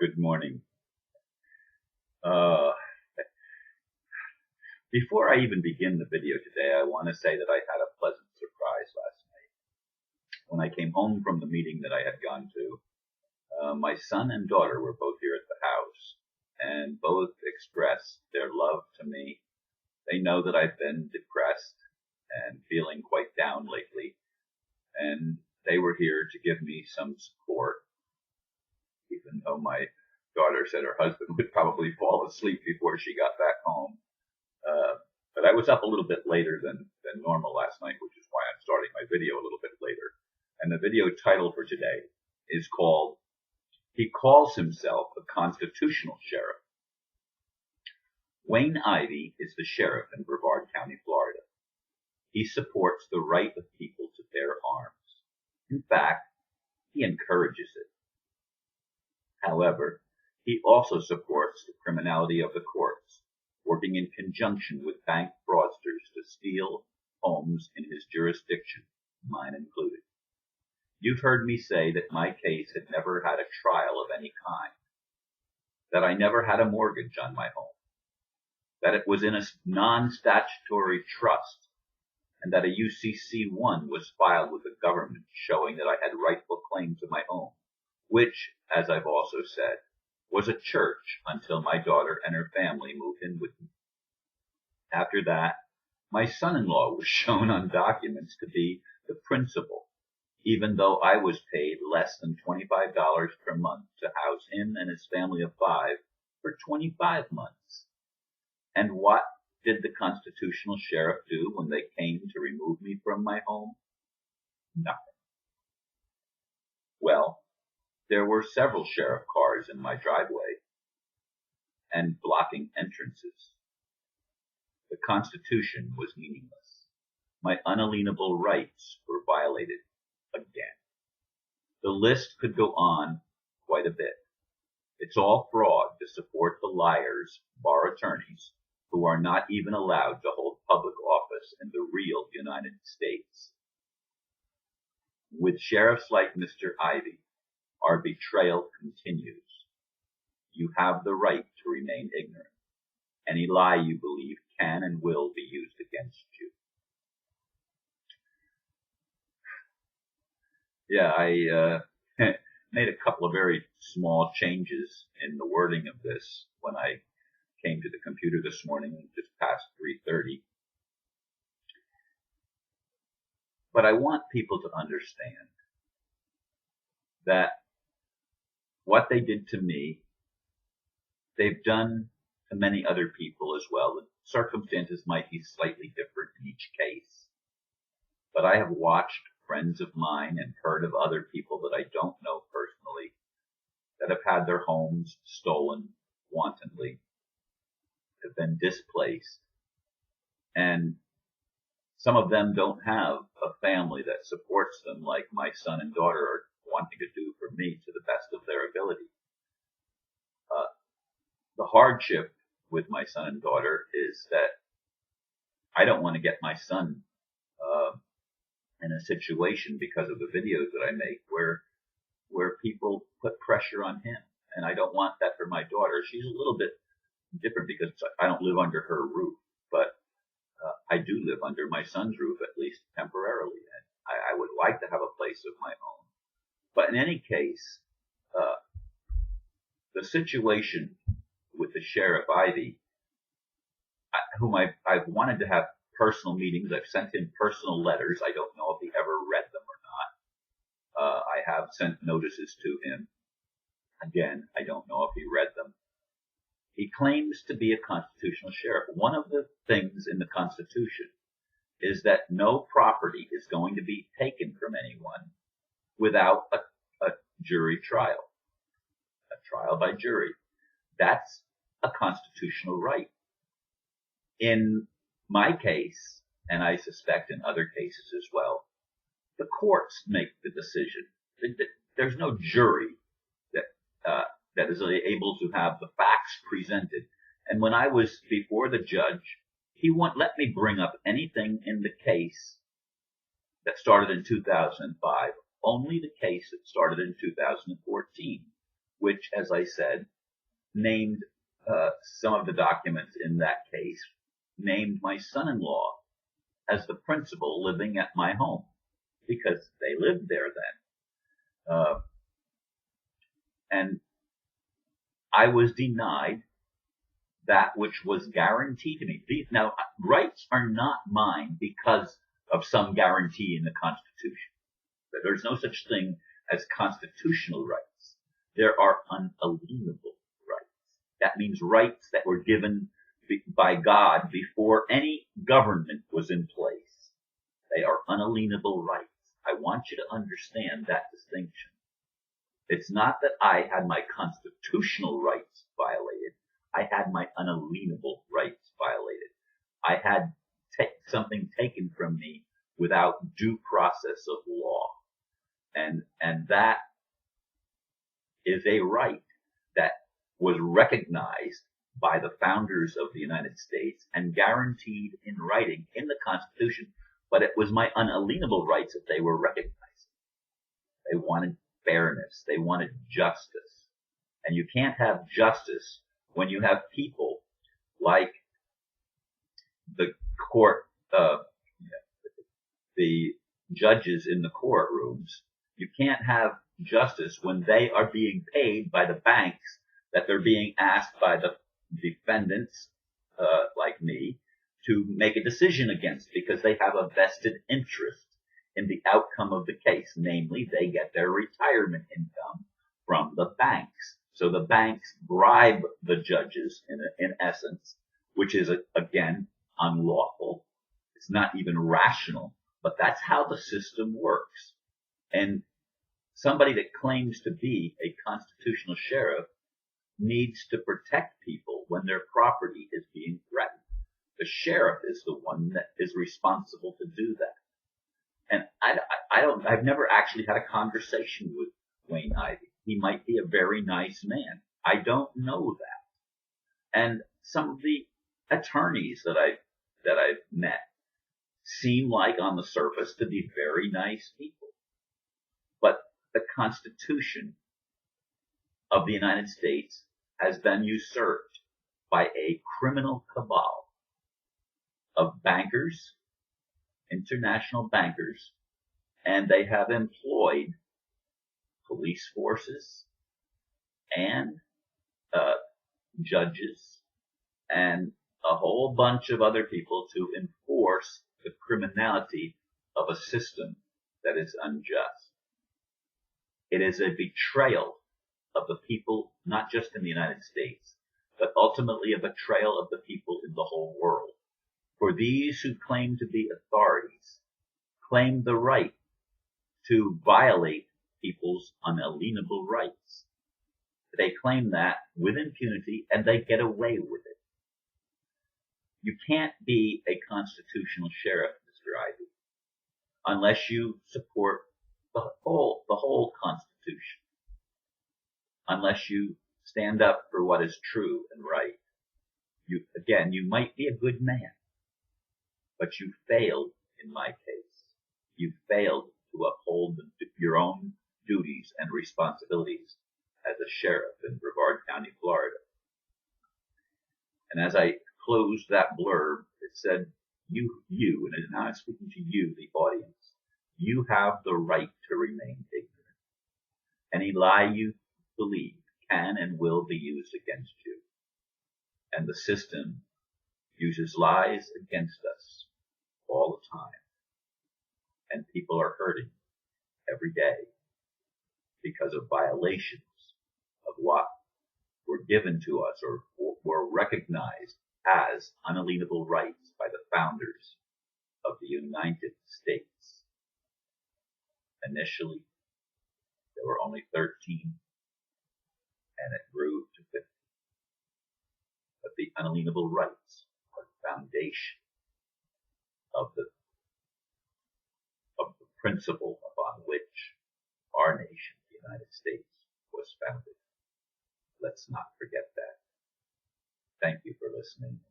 Good morning. Uh, Before I even begin the video today, I want to say that I had a pleasant surprise last night. When I came home from the meeting that I had gone to, my son and daughter were both here at the house, and both expressed their love to me. They know that I've been depressed and feeling quite down lately, and they were here to give me some support, even though my daughter said her husband would probably fall asleep before she got back home. But I was up a little bit later than normal last night, which is why I'm starting my video a little bit later. And the video title for today is called, He Calls Himself a Constitutional Sheriff. Wayne Ivey is the sheriff in Brevard County, Florida. He supports the right of people to bear arms. In fact, he encourages it. However, he also supports the criminality of the courts, working in conjunction with bank fraudsters to steal homes in his jurisdiction, mine included. You've heard me say that my case had never had a trial of any kind, that I never had a mortgage on my home, that it was in a non-statutory trust, and that a UCC-1 was filed with the government showing that I had rightful claim to my home, which, as I've also said, was a church until my daughter and her family moved in with me. After that, my son-in-law was shown on documents to be the principal, even though I was paid less than $25 per month to house him and his family of 5 for 25 months. And what did the constitutional sheriff do when they came to remove me from my home? Nothing. Well, there were several sheriff cars in my driveway and blocking entrances. The Constitution was meaningless. My unalienable rights were violated again. The list could go on quite a bit. It's all fraud to support the liars, bar attorneys, who are not even allowed to hold public office in the real United States. With sheriffs like Mr. Ivey, our betrayal continues. You have the right to remain ignorant. Any lie you believe can and will be used against you. Yeah, I made a couple of very small changes in the wording of this when I came to the computer this morning, just past 3:30. But I want people to understand that what they did to me, they've done to many other people as well. The circumstances might be slightly different in each case, but I have watched friends of mine and heard of other people that I don't know personally that have had their homes stolen wantonly, have been displaced, and some of them don't have a family that supports them like my son and daughter are wanting to do for me to the best of their ability. The hardship with my son and daughter is that I don't want to get my son in a situation because of the videos that I make where people put pressure on him, and I don't want that for my daughter. She's a little bit different because I don't live under her roof, but I do live under my son's roof, at least temporarily, and I would like to have a place of my own. But in any case, the situation with the Sheriff Ivey, whom I've wanted to have personal meetings, I've sent him personal letters. I don't know if he ever read them or not. I have sent notices to him. Again, I don't know if he read them. He claims to be a constitutional sheriff. One of the things in the Constitution is that no property is going to be taken from anyone without a jury trial, a trial by jury. That's a constitutional right. In my case, and I suspect in other cases as well, the courts make the decision. There's no jury that is able to have the facts presented. And when I was before the judge, he wouldn't let me bring up anything in the case that started in 2005, only the case that started in 2014, which, as I said, named some of the documents in that case, named my son-in-law as the principal living at my home, because they lived there then. And I was denied that which was guaranteed to me. Now, rights are not mine because of some guarantee in the Constitution. There's no such thing as constitutional rights. There are unalienable rights. That means rights that were given by God before any government was in place. They are unalienable rights. I want you to understand that distinction. It's not that I had my constitutional rights violated. I had my unalienable rights violated. I had something taken from me without due process of law. And that is a right that was recognized by the founders of the United States and guaranteed in writing in the Constitution, but it was my unalienable rights that they were recognizing. They wanted fairness. They wanted justice. And you can't have justice when you have people like the court, the judges in the courtrooms. You can't have justice when they are being paid by the banks that they're being asked by the defendants, like me, to make a decision against because they have a vested interest in the outcome of the case. Namely, they get their retirement income from the banks. So the banks bribe the judges in essence, which is again unlawful. It's not even rational, but that's how the system works. And somebody that claims to be a constitutional sheriff needs to protect people when their property is being threatened. The sheriff is the one that is responsible to do that. And I've never actually had a conversation with Wayne Ivey. He might be a very nice man. I don't know that. And some of the attorneys that I've met seem like on the surface to be very nice people. But the Constitution of the United States has been usurped by a criminal cabal of bankers, international bankers, and they have employed police forces and judges and a whole bunch of other people to enforce the criminality of a system that is unjust. It is a betrayal of the people, not just in the United States, but ultimately a betrayal of the people in the whole world. For these who claim to be authorities claim the right to violate people's unalienable rights. They claim that with impunity, and they get away with it. You can't be a constitutional sheriff, Mr. Ivey, unless you support the whole Constitution. Unless you stand up for what is true and right. You might be a good man, but you failed in my case. You failed to uphold your own duties and responsibilities as a sheriff in Brevard County, Florida. And as I closed that blurb, it said, you, and now I'm speaking to you, the audience, you have the right to remain ignorant. Any lie you believe can and will be used against you. And the system uses lies against us all the time. And people are hurting every day because of violations of what were given to us or were recognized as unalienable rights by the founders of the United States. Initially, there were only 13, and it grew to 50. But the unalienable rights are the foundation of the principle upon which our nation, the United States, was founded. Let's not forget that. Thank you for listening.